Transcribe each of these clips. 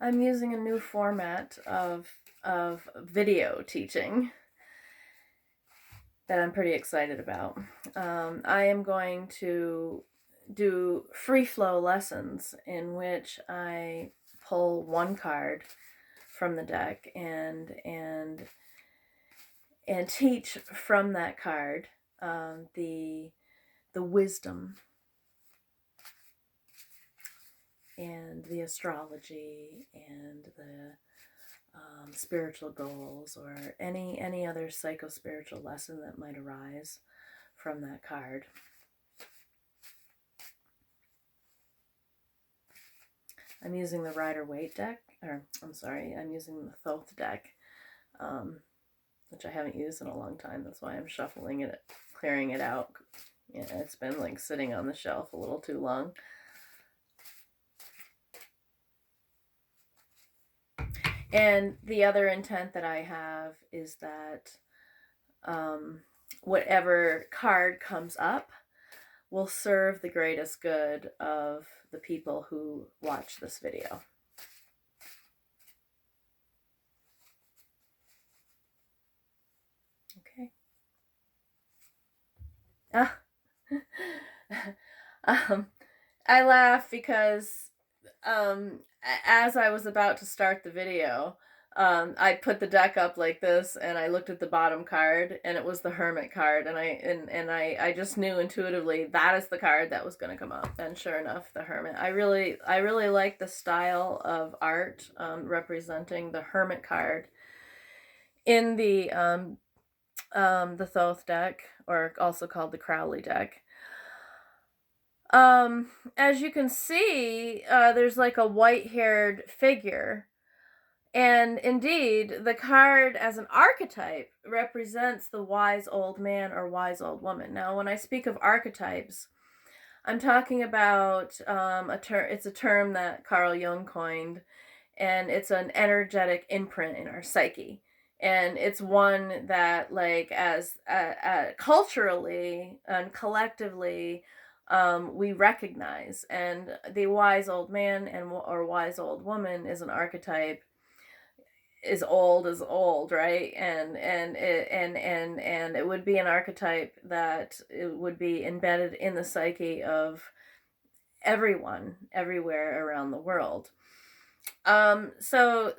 I'm using a new format of video teaching that I'm pretty excited about. I am going to do free flow lessons in which I pull one card from the deck and teach from that card the wisdom and the astrology and the spiritual goals, or any other psycho-spiritual lesson that might arise from that card. I'm using the Rider-Waite deck, I'm using the Thoth deck, which I haven't used in a long time. That's why I'm shuffling it, clearing it out. Yeah, it's been like sitting on the shelf a little too long. And the other intent that I have is that whatever card comes up will serve the greatest good of the people who watch this video. Okay. I laugh because as I was about to start the video, I put the deck up like this, and I looked at the bottom card, and it was the Hermit card, and I just knew intuitively that is the card that was going to come up, and sure enough, the Hermit. I really like the style of art representing the Hermit card in the Thoth deck, or also called the Crowley deck. As you can see, there's like a white-haired figure. And indeed, the card as an archetype represents the wise old man or wise old woman. Now, when I speak of archetypes, I'm talking about it's a term that Carl Jung coined, and it's an energetic imprint in our psyche. And it's one that, like, as culturally and collectively, we recognize. And the wise old man or wise old woman is an archetype. Is old, right? And it would be an archetype that it would be embedded in the psyche of everyone everywhere around the world. So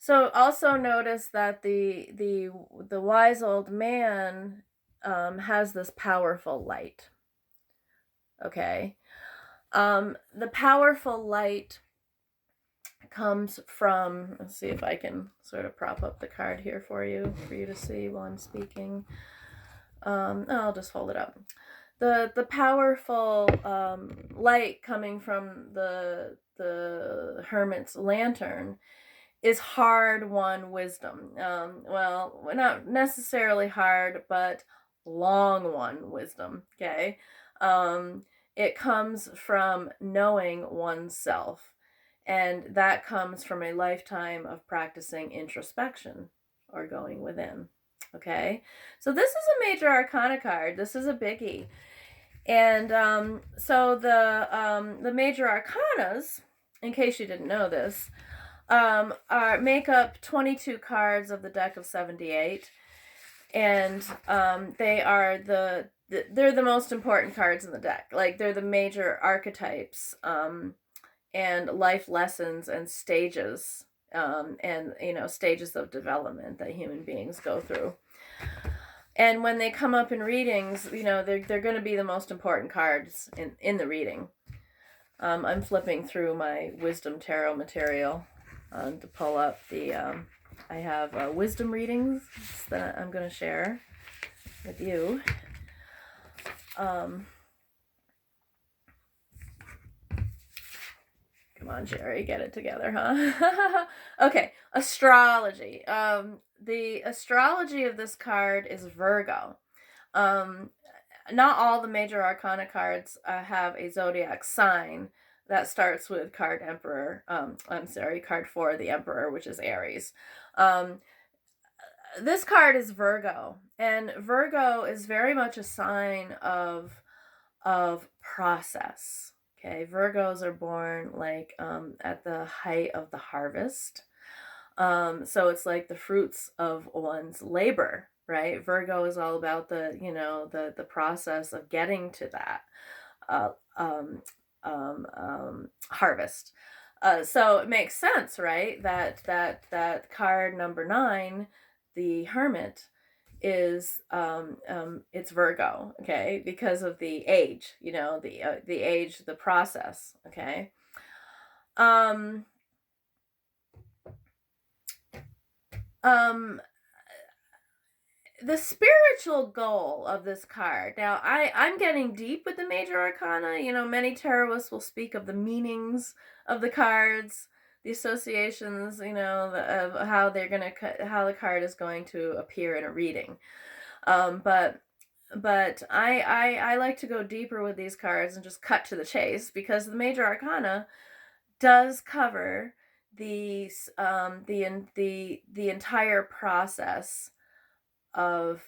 also notice that the wise old man has this powerful light. Okay. The powerful light comes from, let's see if I can sort of prop up the card here for you to see while I'm speaking. I'll just hold it up. The powerful light coming from the hermit's lantern is hard-won wisdom. Well, not necessarily hard, but long-won wisdom. Okay, it comes from knowing oneself. And that comes from a lifetime of practicing introspection or going within. Okay, so this is a major arcana card. This is a biggie. And so the major arcanas, in case you didn't know this, make up 22 cards of the deck of 78. And they are they're the most important cards in the deck. Like, they're the major archetypes. And life lessons and stages, and stages of development that human beings go through. And when they come up in readings, they're going to be the most important cards in the reading. I'm flipping through my Wisdom Tarot material to pull up the. I have wisdom readings that I'm going to share with you. Come on, Jerry, get it together, huh? Okay, astrology. The astrology of this card is Virgo. Not all the major arcana cards have a zodiac sign that starts with card Emperor. Card 4, the Emperor, which is Aries. This card is Virgo, and Virgo is very much a sign of process. Okay, Virgos are born like at the height of the harvest. So it's like the fruits of one's labor, right? Virgo is all about the, the process of getting to that uh, um, harvest. So it makes sense, right? That card number 9, the Hermit, is it's Virgo, okay, because of the age, the age, the process, okay. Um, um, the spiritual goal of this card. Now, I'm getting deep with the major arcana. Many tarotists will speak of the meanings of the cards, the associations, of how how the card is going to appear in a reading. But I like to go deeper with these cards and just cut to the chase, because the major arcana does cover the entire process of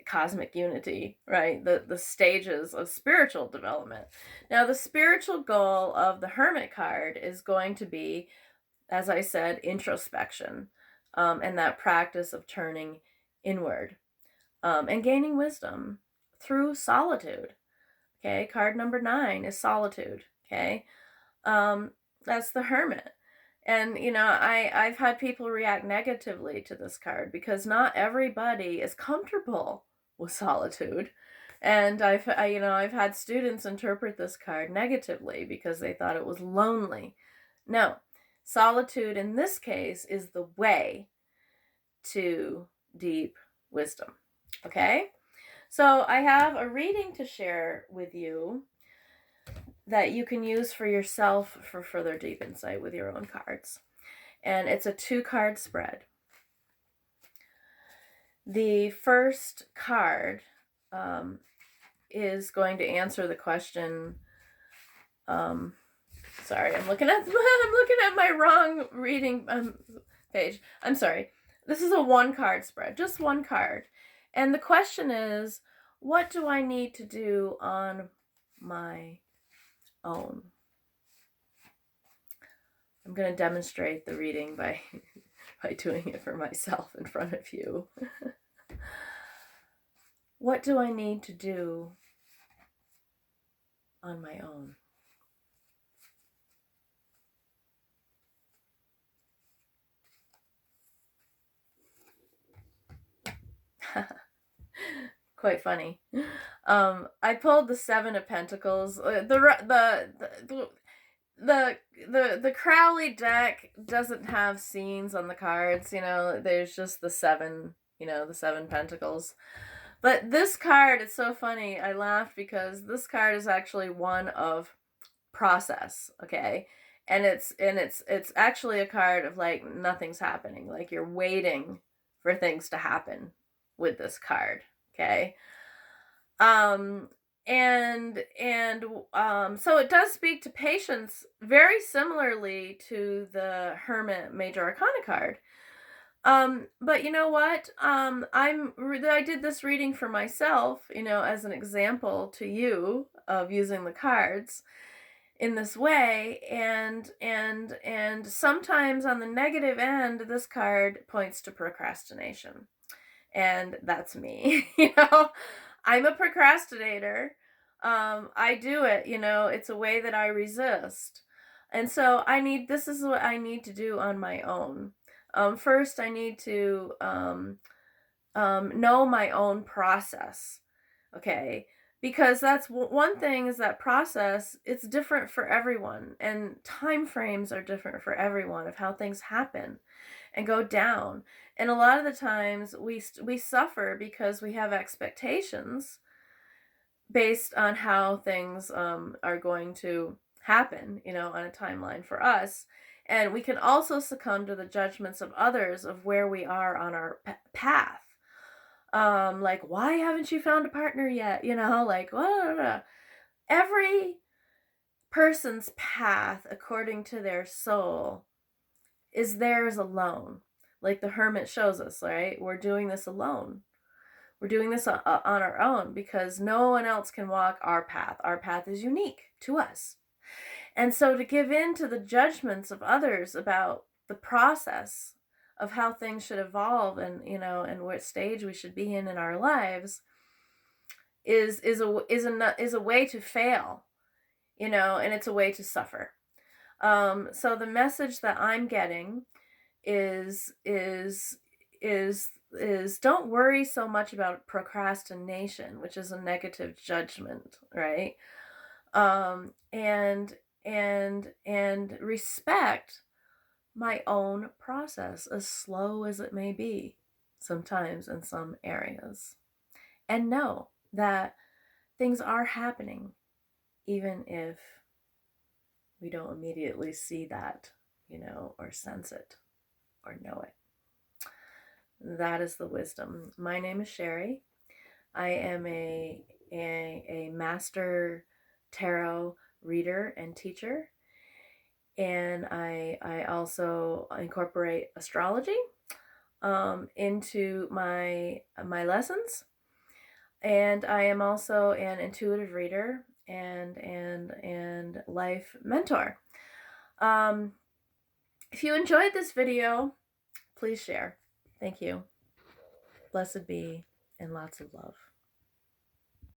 cosmic unity, right? The stages of spiritual development. Now, the spiritual goal of the Hermit card is going to be, as I said, introspection, and that practice of turning inward, and gaining wisdom through solitude. Okay, card number 9 is solitude. Okay, that's the Hermit. And I've had people react negatively to this card because not everybody is comfortable with solitude. And I've had students interpret this card negatively because they thought it was lonely. No, solitude in this case is the way to deep wisdom. Okay? So I have a reading to share with you that you can use for yourself for further deep insight with your own cards. And it's a 2-card spread. The first card is going to answer the question. Sorry, I'm looking at my wrong reading page. I'm sorry. This is a 1-card spread, just 1 card. And the question is, what do I need to do on my own? I'm going to demonstrate the reading by doing it for myself in front of you. What do I need to do on my own? Quite funny. I pulled the 7 of Pentacles. The Crowley deck doesn't have scenes on the cards. There's just the 7. The 7 Pentacles. But this card, it's so funny. I laughed because this card is actually one of process. Okay, and it's actually a card of like nothing's happening. Like you're waiting for things to happen with this card. Okay. So it does speak to patience very similarly to the Hermit Major Arcana card. But you know what? I did this reading for myself, as an example to you of using the cards in this way, and sometimes on the negative end, this card points to procrastination. And that's me. I'm a procrastinator. I do it, it's a way that I resist. And so this is what I need to do on my own. First, I need to know my own process. Okay. Because that's one thing, is that process, it's different for everyone, and time frames are different for everyone of how things happen and go down. And a lot of the times we suffer because we have expectations based on how things are going to happen, on a timeline for us. And we can also succumb to the judgments of others of where we are on our path. Like, why haven't you found a partner yet? Like, every person's path according to their soul is theirs alone. Like the Hermit shows us, right? We're doing this alone. We're doing this on our own because no one else can walk our path. Our path is unique to us. And so to give in to the judgments of others about the process of how things should evolve and, and what stage we should be in our lives is a way to fail, and it's a way to suffer. So the message that I'm getting is don't worry so much about procrastination, which is a negative judgment, right? And respect my own process, as slow as it may be sometimes in some areas, and know that things are happening even if we don't immediately see that, or sense it or know it. That is the wisdom. My name is Sherry. I am a master tarot reader and teacher, and I also incorporate astrology into my lessons, and I am also an intuitive reader and life mentor. If you enjoyed this video, please share. Thank you. Blessed be, and lots of love.